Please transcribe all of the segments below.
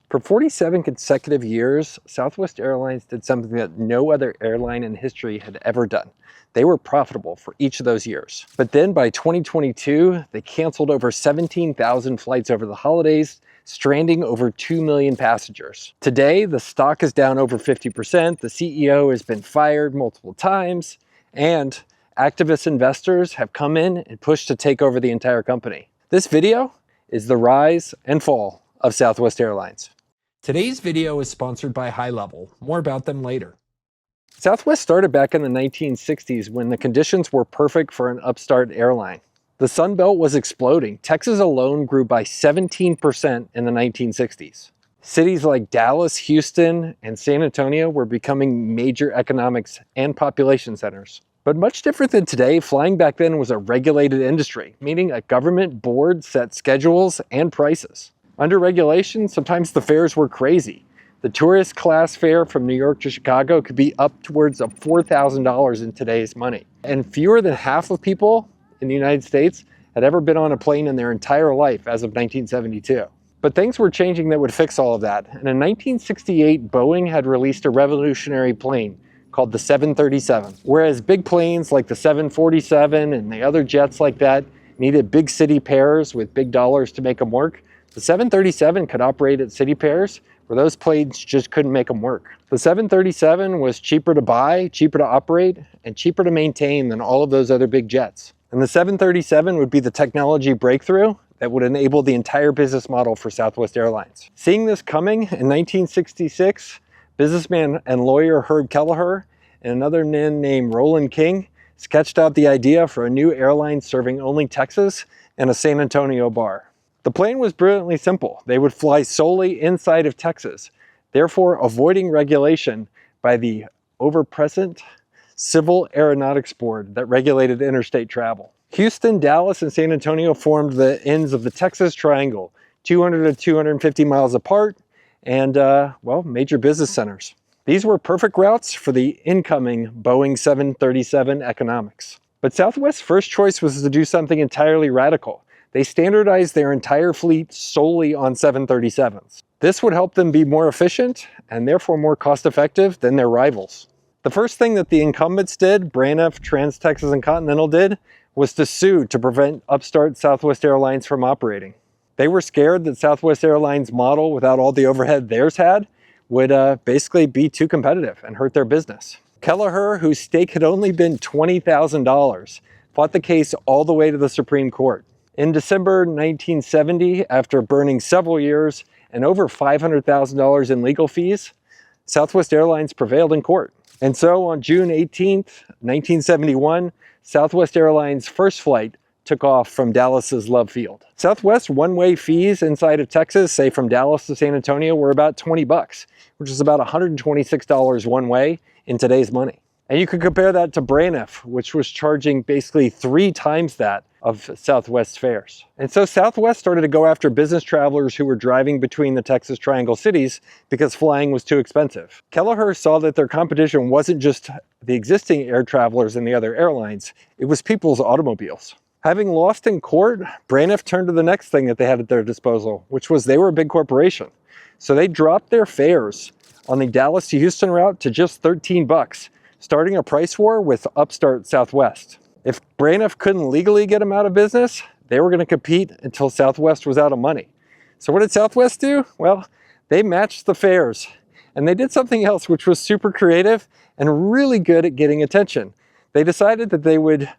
For 47 consecutive years, Southwest Airlines did something that no other airline in history had ever done. They were profitable for each of those years. But then by 2022, they canceled over 17,000 flights over the holidays, stranding over 2 million passengers. Today, the stock is down over 50%, the CEO has been fired multiple times, and activist investors have come in and pushed to take over the entire company. This video is the rise and fall of Southwest Airlines. Today's video is sponsored by High Level. More about them later. Southwest started back in the 1960s when the conditions were perfect for an upstart airline. The Sun Belt was exploding. Texas alone grew by 17% in the 1960s. Cities like Dallas, Houston, and San Antonio were becoming major economics and population centers. But much different than today, flying back then was a regulated industry, meaning a government board set schedules and prices. Under regulation, sometimes the fares were crazy. The tourist class fare from New York to Chicago could be upwards of $4,000 in today's money. And fewer than half of people in the United States had ever been on a plane in their entire life as of 1972. But things were changing that would fix all of that. And in 1968, Boeing had released a revolutionary plane called the 737. Whereas big planes like the 747 and the other jets like that needed big city pairs with big dollars to make them work, the 737 could operate at city pairs where those planes just couldn't make them work. The 737 was cheaper to buy, cheaper to operate, and cheaper to maintain than all of those other big jets. And the 737 would be the technology breakthrough that would enable the entire business model for Southwest Airlines. Seeing this coming in 1966, businessman and lawyer Herb Kelleher and another man named Roland King sketched out the idea for a new airline serving only Texas and a San Antonio bar. The plan was brilliantly simple. They would fly solely inside of Texas, therefore avoiding regulation by the overpresent Civil Aeronautics Board that regulated interstate travel. Houston, Dallas, and San Antonio formed the ends of the Texas Triangle, 200 to 250 miles apart, and, major business centers. These were perfect routes for the incoming Boeing 737 economics. But Southwest's first choice was to do something entirely radical. They standardized their entire fleet solely on 737s. This would help them be more efficient and therefore more cost-effective than their rivals. The first thing that the incumbents did, Braniff, Trans-Texas, and Continental did, was to sue to prevent upstart Southwest Airlines from operating. They were scared that Southwest Airlines' model, without all the overhead theirs had, would basically be too competitive and hurt their business. Kelleher, whose stake had only been $20,000, fought the case all the way to the Supreme Court. In December 1970, after burning several years and over $500,000 in legal fees, Southwest Airlines prevailed in court. And so on June 18, 1971, Southwest Airlines' first flight took off from Dallas's Love Field. Southwest one-way fees inside of Texas, say from Dallas to San Antonio, were about $20, which is about $126 one way in today's money. And you could compare that to Braniff, which was charging basically 3 times that of Southwest fares. And so Southwest started to go after business travelers who were driving between the Texas Triangle cities because flying was too expensive. Kelleher saw that their competition wasn't just the existing air travelers and the other airlines, it was people's automobiles. Having lost in court, Braniff turned to the next thing that they had at their disposal, which was they were a big corporation. So they dropped their fares on the Dallas to Houston route to just $13, starting a price war with upstart Southwest. If Braniff couldn't legally get them out of business, they were going to compete until Southwest was out of money. So what did Southwest do? Well, they matched the fares. And they did something else which was super creative and really good at getting attention. They decided that they would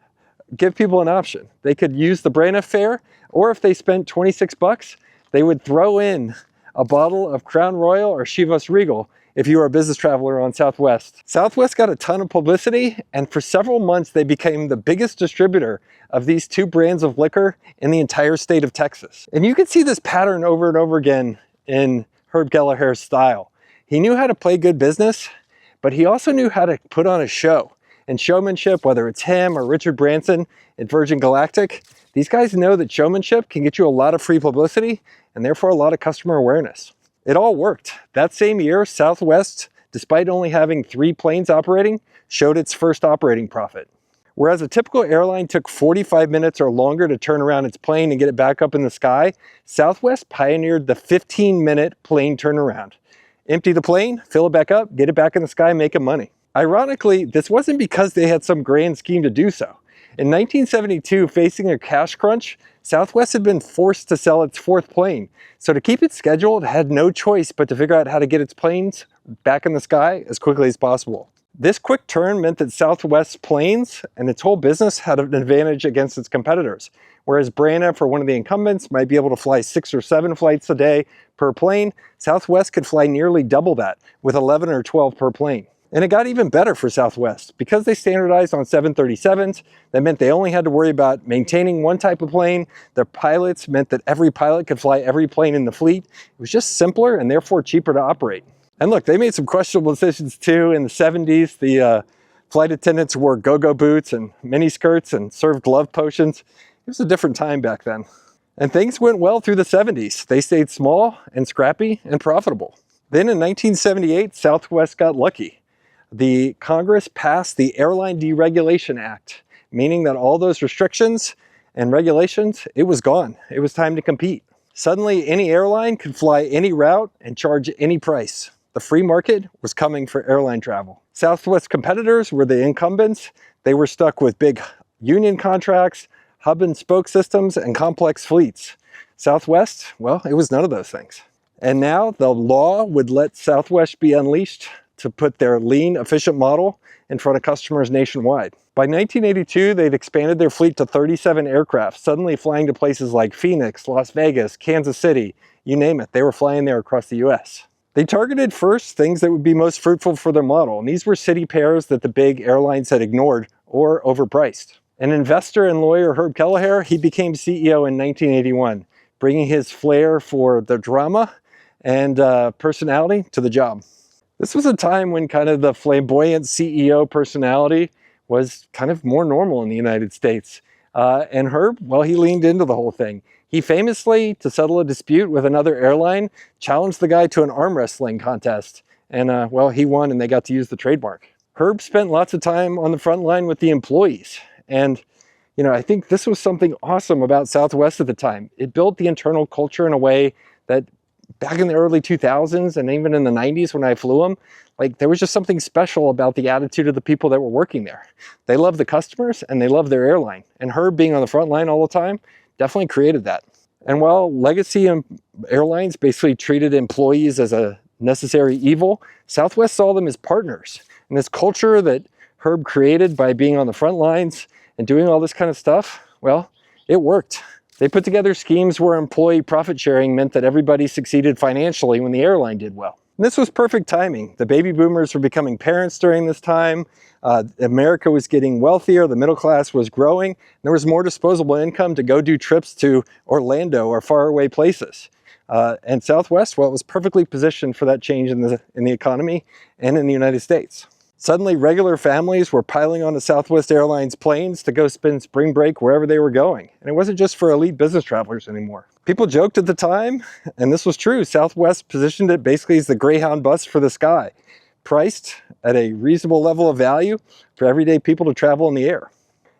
give people an option. They could use the Braniff fare, or if they spent $26, they would throw in a bottle of Crown Royal or Chivas Regal if you were a business traveler on Southwest. Southwest got a ton of publicity, and for several months they became the biggest distributor of these 2 brands of liquor in the entire state of Texas. And you can see this pattern over and over again in Herb Kelleher's style. He knew how to play good business, but he also knew how to put on a show. And showmanship, whether it's him or Richard Branson at Virgin Galactic, these guys know that showmanship can get you a lot of free publicity and therefore a lot of customer awareness. It all worked. That same year, Southwest, despite only having 3 planes operating, showed its first operating profit. Whereas a typical airline took 45 minutes or longer to turn around its plane and get it back up in the sky, Southwest pioneered the 15-minute plane turnaround. Empty the plane, fill it back up, get it back in the sky, making money. Ironically, this wasn't because they had some grand scheme to do so. In 1972, facing a cash crunch, Southwest had been forced to sell its fourth plane. So to keep it scheduled, it had no choice but to figure out how to get its planes back in the sky as quickly as possible. This quick turn meant that Southwest's planes and its whole business had an advantage against its competitors. Whereas Braniff or one of the incumbents might be able to fly 6 or 7 flights a day per plane, Southwest could fly nearly double that with 11 or 12 per plane. And it got even better for Southwest. Because they standardized on 737s, that meant they only had to worry about maintaining one type of plane. Their pilots meant that every pilot could fly every plane in the fleet. It was just simpler and therefore cheaper to operate. And look, they made some questionable decisions too. In the 70s, the flight attendants wore go-go boots and mini skirts and served love potions. It was a different time back then. And things went well through the 70s. They stayed small and scrappy and profitable. Then in 1978, Southwest got lucky. The Congress passed the Airline Deregulation Act, meaning that all those restrictions and regulations, it was gone. It was time to compete. Suddenly, any airline could fly any route and charge any price. The free market was coming for airline travel. Southwest competitors were the incumbents. They were stuck with big union contracts, hub and spoke systems, and complex fleets. Southwest, well, it was none of those things. And now the law would let Southwest be unleashed to put their lean, efficient model in front of customers nationwide. By 1982, they'd expanded their fleet to 37 aircraft, suddenly flying to places like Phoenix, Las Vegas, Kansas City, you name it. They were flying there across the US. They targeted first things that would be most fruitful for their model, and these were city pairs that the big airlines had ignored or overpriced. An investor and lawyer, Herb Kelleher, he became CEO in 1981, bringing his flair for the drama and personality to the job. This was a time when kind of the flamboyant CEO personality was kind of more normal in the United States. And Herb, well, he leaned into the whole thing. He famously, to settle a dispute with another airline, challenged the guy to an arm wrestling contest. And well, he won and they got to use the trademark. Herb spent lots of time on the front line with the employees. And, you know, I think this was something awesome about Southwest at the time. It built the internal culture in a way that back in the early 2000s and even in the 90s when I flew them, like there was just something special about the attitude of the people that were working there. They loved the customers and they loved their airline. And Herb being on the front line all the time definitely created that. And while legacy airlines basically treated employees as a necessary evil, Southwest saw them as partners. And this culture that Herb created by being on the front lines and doing all this kind of stuff, well, it worked. They put together schemes where employee profit sharing meant that everybody succeeded financially when the airline did well. And this was perfect timing. The baby boomers were becoming parents during this time. America was getting wealthier. The middle class was growing. There was more disposable income to go do trips to Orlando or faraway places. And Southwest, well, it was perfectly positioned for that change in the economy and in the United States. Suddenly, regular families were piling onto Southwest Airlines planes to go spend spring break wherever they were going. And it wasn't just for elite business travelers anymore. People joked at the time, and this was true, Southwest positioned it basically as the Greyhound bus for the sky, priced at a reasonable level of value for everyday people to travel in the air.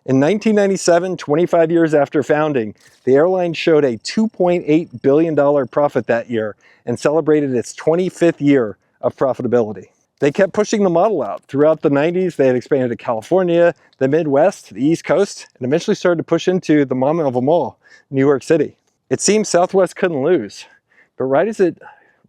In 1997, 25 years after founding, the airline showed a $2.8 billion profit that year and celebrated its 25th year of profitability. They kept pushing the model out. Throughout the 90s, they had expanded to California, the Midwest, the East Coast, and eventually started to push into the mama of them all, New York City. It seems Southwest couldn't lose, but right as it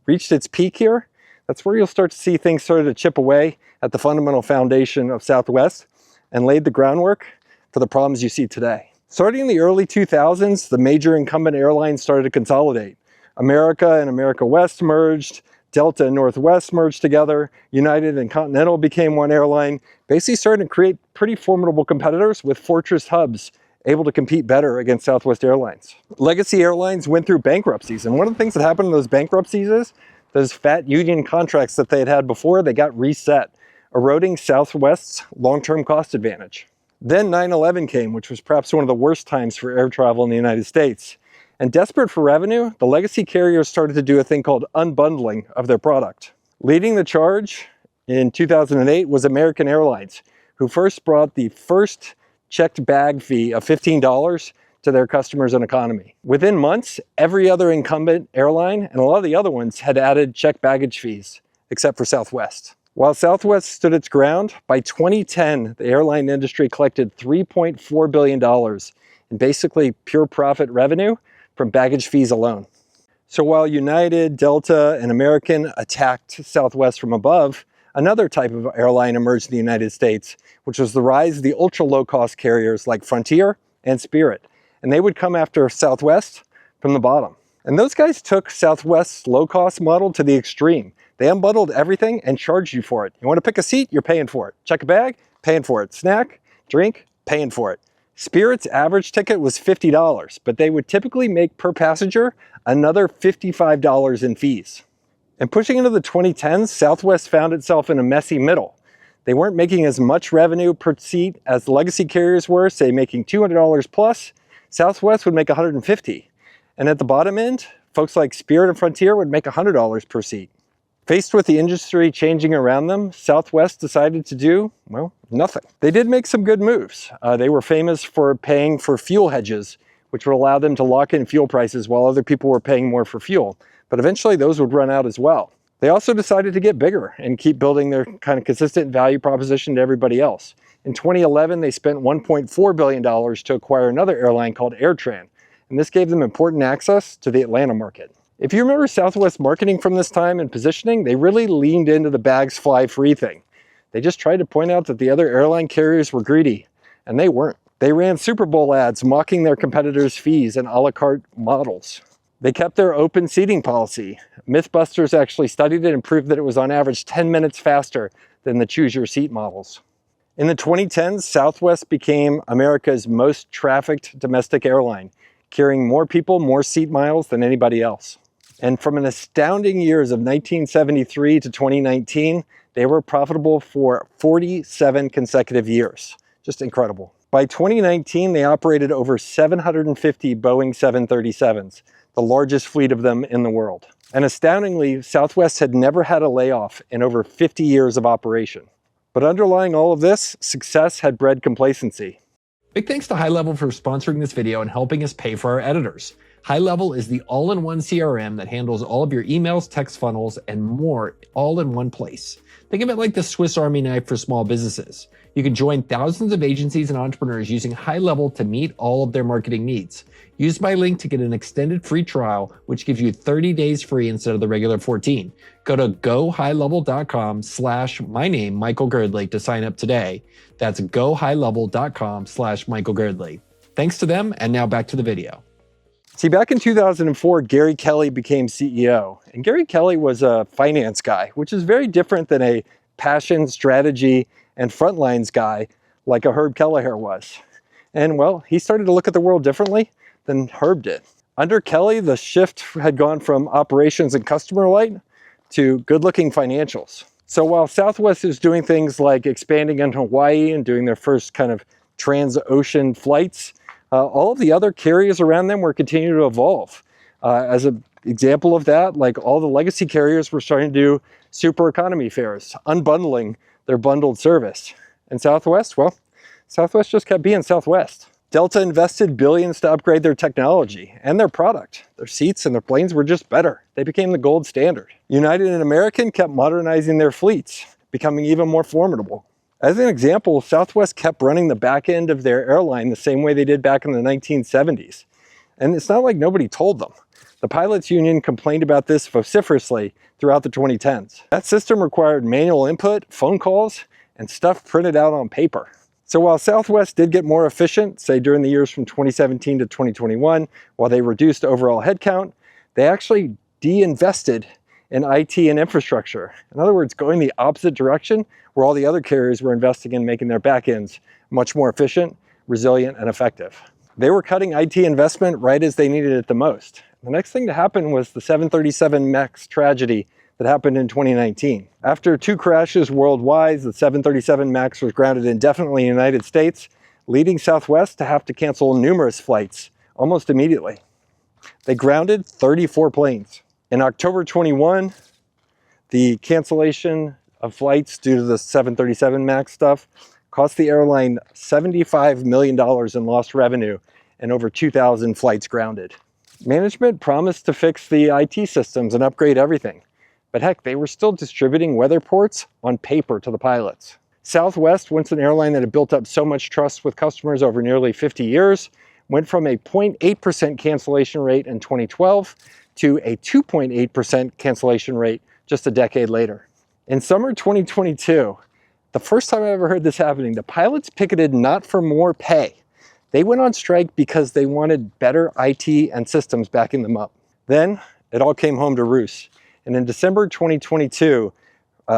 reached its peak here, that's where you'll start to see things started to chip away at the fundamental foundation of Southwest and laid the groundwork for the problems you see today. Starting in the early 2000s, the major incumbent airlines started to consolidate. America and America West merged, Delta and Northwest merged together, United and Continental became one airline, basically starting to create pretty formidable competitors with fortress hubs able to compete better against Southwest Airlines. Legacy airlines went through bankruptcies, and one of the things that happened in those bankruptcies is those fat union contracts that they had before, they got reset, eroding Southwest's long-term cost advantage. Then 9/11 came, which was perhaps one of the worst times for air travel in the United States. And desperate for revenue, the legacy carriers started to do a thing called unbundling of their product. Leading the charge in 2008 was American Airlines, who first brought the first checked bag fee of $15 to their customers and economy. Within months, every other incumbent airline and a lot of the other ones had added checked baggage fees, except for Southwest. While Southwest stood its ground, by 2010, the airline industry collected $3.4 billion in basically pure profit revenue from baggage fees alone. So while United, Delta, and American attacked Southwest from above, another type of airline emerged in the United States, which was the rise of the ultra low-cost carriers like Frontier and Spirit. And they would come after Southwest from the bottom. And those guys took Southwest's low-cost model to the extreme. They unbundled everything and charged you for it. You want to pick a seat? You're paying for it. Check a bag? Paying for it. Snack? Drink? Paying for it. Spirit's average ticket was $50, but they would typically make per passenger another $55 in fees. And pushing into the 2010s, Southwest found itself in a messy middle. They weren't making as much revenue per seat as the legacy carriers were, say making $200 plus. Southwest would make $150. And at the bottom end, folks like Spirit and Frontier would make $100 per seat. Faced with the industry changing around them, Southwest decided to do, well, nothing. They did make some good moves. They were famous for paying for fuel hedges, which would allow them to lock in fuel prices while other people were paying more for fuel. But eventually those would run out as well. They also decided to get bigger and keep building their kind of consistent value proposition to everybody else. In 2011, they spent $1.4 billion to acquire another airline called AirTran, and this gave them important access to the Atlanta market. If you remember Southwest marketing from this time and positioning, they really leaned into the bags fly free thing. They just tried to point out that the other airline carriers were greedy, and they weren't. They ran Super Bowl ads mocking their competitors' fees and a la carte models. They kept their open seating policy. Mythbusters actually studied it and proved that it was on average 10 minutes faster than the choose your seat models. In the 2010s, Southwest became America's most trafficked domestic airline, carrying more people, more seat miles than anybody else. And from an astounding years of 1973 to 2019, they were profitable for 47 consecutive years. Just incredible. By 2019, they operated over 750 Boeing 737s, the largest fleet of them in the world. And astoundingly, Southwest had never had a layoff in over 50 years of operation. But underlying all of this, success had bred complacency. Big thanks to High Level for sponsoring this video and helping us pay for our editors. High Level is the all-in-one CRM that handles all of your emails, text funnels, and more all in one place. Think of it like the Swiss Army knife for small businesses. You can join thousands of agencies and entrepreneurs using High Level to meet all of their marketing needs. Use my link to get an extended free trial, which gives you 30 days free instead of the regular 14. Go to gohighlevel.com/my name, Michael Girdley, to sign up today. That's gohighlevel.com/Michael Girdley. Thanks to them, and now back to the video. See, back in 2004, Gary Kelly became CEO. And Gary Kelly was a finance guy, which is very different than a passion, strategy, and frontlines guy like a Herb Kelleher was. And well, he started to look at the world differently than Herb did. Under Kelly, the shift had gone from operations and customer light to good-looking financials. So while Southwest is doing things like expanding into Hawaii and doing their first kind of trans-ocean flights, all of the other carriers around them were continuing to evolve. As an example of that, like all the legacy carriers were starting to do super economy fares, unbundling their bundled service. And Southwest, well, Southwest just kept being Southwest. Delta invested billions to upgrade their technology and their product. Their seats and their planes were just better. They became the gold standard. United and American kept modernizing their fleets, becoming even more formidable. As an example, Southwest kept running the back end of their airline the same way they did back in the 1970s. And it's not like nobody told them. The pilots union complained about this vociferously throughout the 2010s. That system required manual input, phone calls, and stuff printed out on paper. So while Southwest did get more efficient, say during the years from 2017 to 2021, while they reduced overall headcount, they actually de-invested in IT and infrastructure. In other words, going the opposite direction where all the other carriers were investing in making their back ends much more efficient, resilient, and effective. They were cutting IT investment right as they needed it the most. The next thing to happen was the 737 MAX tragedy that happened in 2019. After 2 crashes worldwide, the 737 MAX was grounded indefinitely in the United States, leading Southwest to have to cancel numerous flights almost immediately. They grounded 34 planes. In October 21, the cancellation of flights due to the 737 MAX stuff cost the airline $75 million in lost revenue and over 2,000 flights grounded. Management promised to fix the IT systems and upgrade everything, but heck, they were still distributing weather reports on paper to the pilots. Southwest, once an airline that had built up so much trust with customers over nearly 50 years, went from a 0.8% cancellation rate in 2012 to a 2.8% cancellation rate just a decade later. In summer 2022, the first time I ever heard this happening, the pilots picketed not for more pay. They went on strike because they wanted better IT and systems backing them up. Then it all came home to roost. And in December 2022,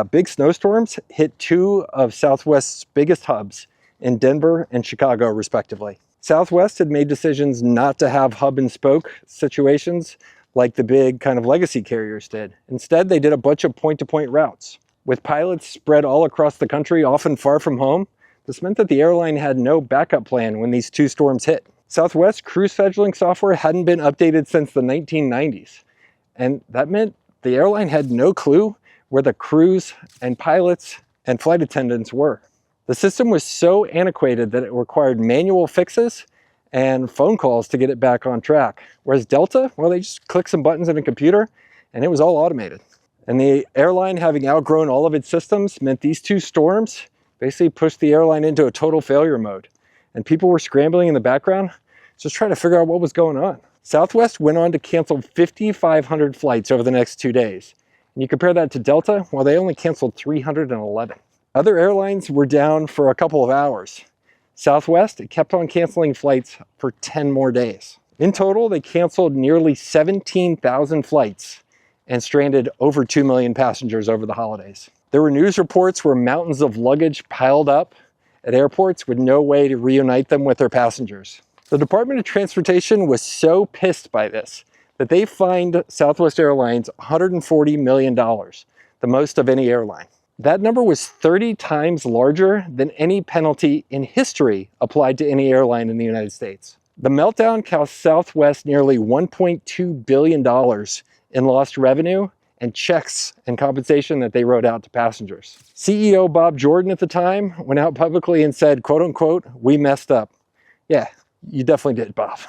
big snowstorms hit two of Southwest's biggest hubs in Denver and Chicago, respectively. Southwest had made decisions not to have hub and spoke situations like the big kind of legacy carriers did. Instead, they did a bunch of point-to-point routes. With pilots spread all across the country, often far from home, this meant that the airline had no backup plan when these two storms hit. Southwest crew scheduling software hadn't been updated since the 1990s. And that meant the airline had no clue where the crews and pilots and flight attendants were. The system was so antiquated that it required manual fixes and phone calls to get it back on track. Whereas Delta, well, they just clicked some buttons in a computer and it was all automated. And the airline, having outgrown all of its systems, meant these two storms basically pushed the airline into a total failure mode. And people were scrambling in the background, just trying to figure out what was going on. Southwest went on to cancel 5,500 flights over the next 2 days. And you compare that to Delta, well, they only canceled 311. Other airlines were down for a couple of hours. Southwest kept on canceling flights for 10 more days. In total, they canceled nearly 17,000 flights and stranded over 2 million passengers over the holidays. There were news reports where mountains of luggage piled up at airports with no way to reunite them with their passengers. The Department of Transportation was so pissed by this that they fined Southwest Airlines $140 million, the most of any airline. That number was 30 times larger than any penalty in history applied to any airline in the United States. The meltdown cost Southwest nearly $1.2 billion in lost revenue and checks and compensation that they wrote out to passengers. CEO Bob Jordan at the time went out publicly and said, quote unquote, "We messed up." Yeah, you definitely did, Bob.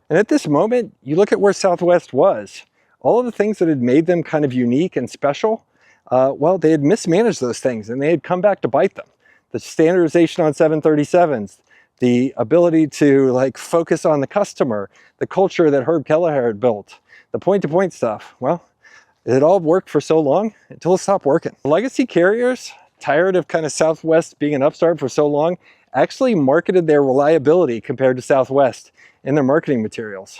And at this moment, you look at where Southwest was. All of the things that had made them kind of unique and special, well, they had mismanaged those things and they had come back to bite them. The standardization on 737s, the ability to focus on the customer, the culture that Herb Kelleher had built, the point-to-point stuff, well, it all worked for so long until it stopped working. Legacy carriers, tired of kind of Southwest being an upstart for so long, actually marketed their reliability compared to Southwest in their marketing materials.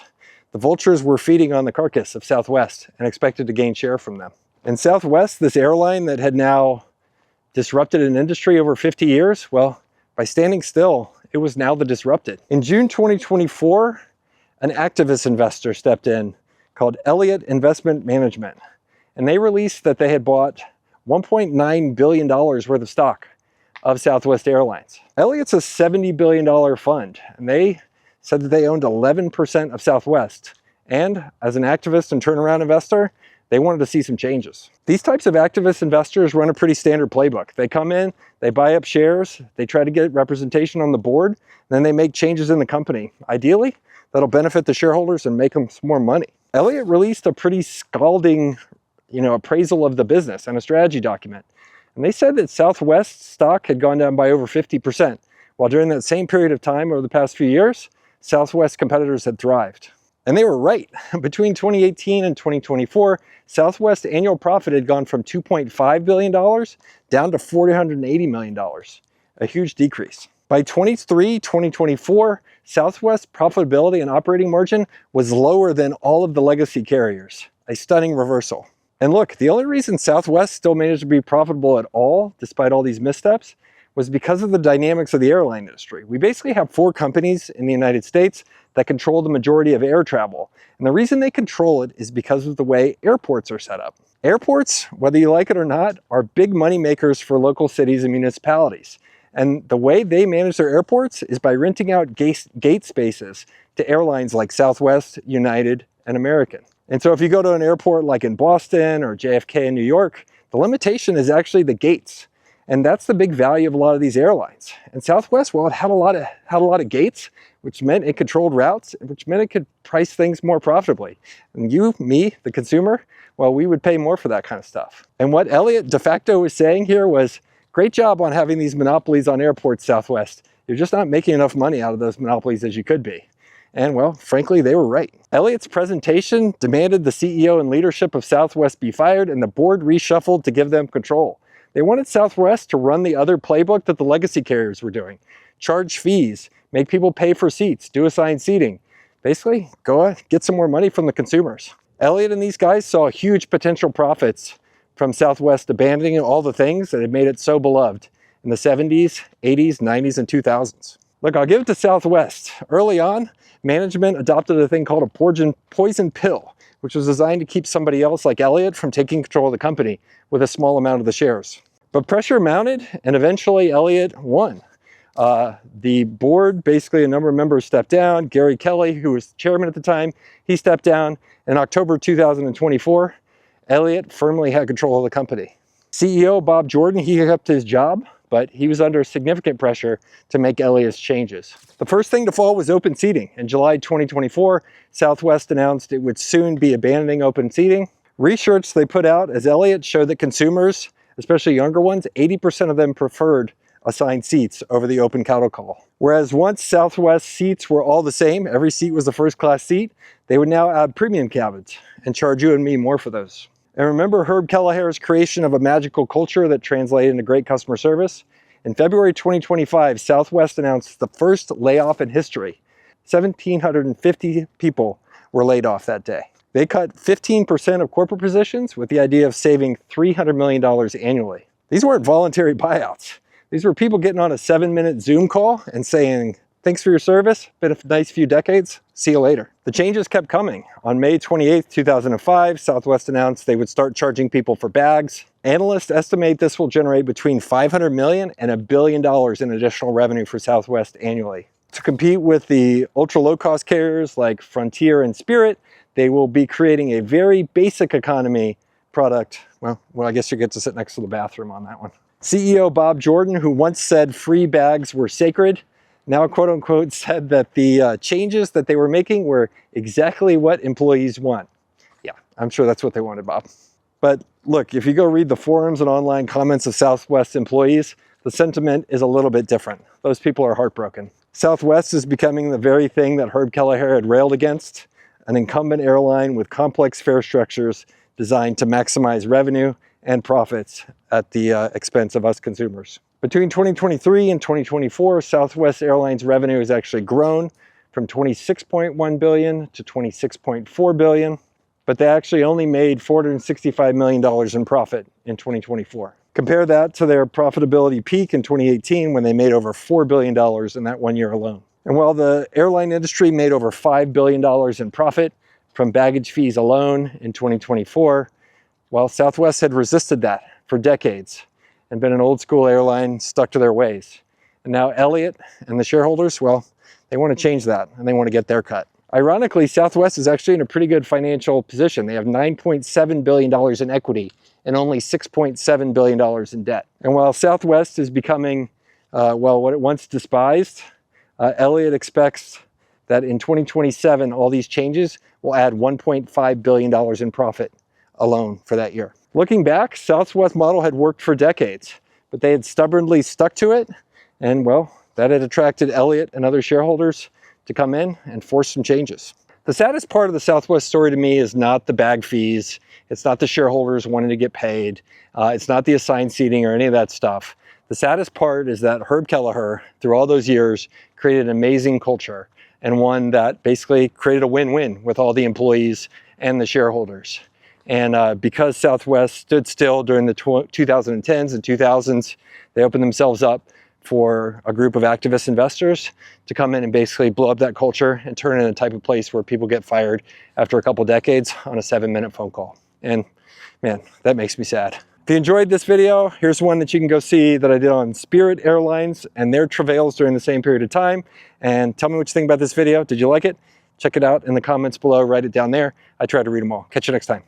The vultures were feeding on the carcass of Southwest and expected to gain share from them. And Southwest, this airline that had now disrupted an industry over 50 years, well, by standing still, it was now the disrupted. In June 2024, an activist investor stepped in called Elliott Investment Management. And they released that they had bought $1.9 billion worth of stock of Southwest Airlines. Elliott's a $70 billion fund, and they said that they owned 11% of Southwest. And as an activist and turnaround investor, they wanted to see some changes. These types of activist investors run a pretty standard playbook. They come in, they buy up shares, they try to get representation on the board, then they make changes in the company. Ideally, that'll benefit the shareholders and make them some more money. Elliott released a pretty scalding appraisal of the business and a strategy document. And they said that Southwest stock had gone down by over 50%, while during that same period of time over the past few years, Southwest competitors had thrived. And they were right. Between 2018 and 2024, Southwest annual profit had gone from $2.5 billion down to $480 million, a huge decrease. By 2024, Southwest profitability and operating margin was lower than all of the legacy carriers, a stunning reversal. And look, the only reason Southwest still managed to be profitable at all, despite all these missteps, was because of the dynamics of the airline industry. We basically have 4 companies in the United States that control the majority of air travel. And the reason they control it is because of the way airports are set up. Airports, whether you like it or not, are big money makers for local cities and municipalities. And the way they manage their airports is by renting out gate spaces to airlines like Southwest, United, and American. And so if you go to an airport like in Boston or JFK in New York, the limitation is actually the gates. And that's the big value of a lot of these airlines. And Southwest, well, it had a lot of gates, which meant it controlled routes, which meant it could price things more profitably. And you, me, the consumer, well, we would pay more for that kind of stuff. And what Elliott de facto was saying here was, great job on having these monopolies on airports, Southwest. You're just not making enough money out of those monopolies as you could be. And well, frankly, they were right. Elliott's presentation demanded the CEO and leadership of Southwest be fired and the board reshuffled to give them control. They wanted Southwest to run the other playbook that the legacy carriers were doing. Charge fees, make people pay for seats, do assigned seating. Basically, go get some more money from the consumers. Elliott and these guys saw huge potential profits from Southwest abandoning all the things that had made it so beloved in the 70s, 80s, 90s, and 2000s. Look, I'll give it to Southwest. Early on, management adopted a thing called a poison pill, which was designed to keep somebody else like Elliott from taking control of the company with a small amount of the shares. But pressure mounted, and eventually Elliott won. The board, basically a number of members stepped down. Gary Kelly, who was chairman at the time, he stepped down. In October 2024, Elliott firmly had control of the company. CEO Bob Jordan, he kept his job, but he was under significant pressure to make Elliott's changes. The first thing to fall was open seating. In July 2024, Southwest announced it would soon be abandoning open seating. Research they put out as Elliott showed that consumers, especially younger ones, 80% of them preferred assigned seats over the open cattle call. Whereas once Southwest seats were all the same, every seat was a first class seat, they would now add premium cabins and charge you and me more for those. And remember Herb Kelleher's creation of a magical culture that translated into great customer service? In February 2025, Southwest announced the first layoff in history. 1,750 people were laid off that day. They cut 15% of corporate positions with the idea of saving $300 million annually. These weren't voluntary buyouts. These were people getting on a 7-minute Zoom call and saying, thanks for your service, been a nice few decades, see you later. The changes kept coming. On May 28, 2005, Southwest announced they would start charging people for bags. Analysts estimate this will generate between $500 million and $1 billion in additional revenue for Southwest annually. To compete with the ultra low-cost carriers like Frontier and Spirit, they will be creating a very basic economy product. Well, I guess you get to sit next to the bathroom on that one. CEO Bob Jordan, who once said free bags were sacred, now quote unquote said that the changes that they were making were exactly what employees want. Yeah, I'm sure that's what they wanted, Bob. But look, if you go read the forums and online comments of Southwest employees, the sentiment is a little bit different. Those people are heartbroken. Southwest is becoming the very thing that Herb Kelleher had railed against, an incumbent airline with complex fare structures designed to maximize revenue and profits at the expense of us consumers. Between 2023 and 2024, Southwest Airlines revenue has actually grown from $26.1 billion to $26.4 billion, but they actually only made $465 million in profit in 2024. Compare that to their profitability peak in 2018 when they made over $4 billion in that 1 year alone. And while the airline industry made over $5 billion in profit from baggage fees alone in 2024, well, Southwest had resisted that for decades and been an old school airline stuck to their ways. And now Elliott and the shareholders, well, they want to change that and they want to get their cut. Ironically, Southwest is actually in a pretty good financial position. They have $9.7 billion in equity and only $6.7 billion in debt. And while Southwest is becoming, what it once despised, Elliott expects that in 2027, all these changes will add $1.5 billion in profit alone for that year. Looking back, Southwest model had worked for decades, but they had stubbornly stuck to it. And well, that had attracted Elliott and other shareholders to come in and force some changes. The saddest part of the Southwest story to me is not the bag fees. It's not the shareholders wanting to get paid. It's not the assigned seating or any of that stuff. The saddest part is that Herb Kelleher, through all those years, created an amazing culture and one that basically created a win-win with all the employees and the shareholders. And because Southwest stood still during the 2010s and 2000s, they opened themselves up for a group of activist investors to come in and basically blow up that culture and turn it into a type of place where people get fired after a couple decades on a 7-minute phone call. And man, that makes me sad. If you enjoyed this video, here's one that you can go see that I did on Spirit Airlines and their travails during the same period of time. And tell me what you think about this video. Did you like it? Check it out in the comments below, write it down there. I try to read them all. Catch you next time.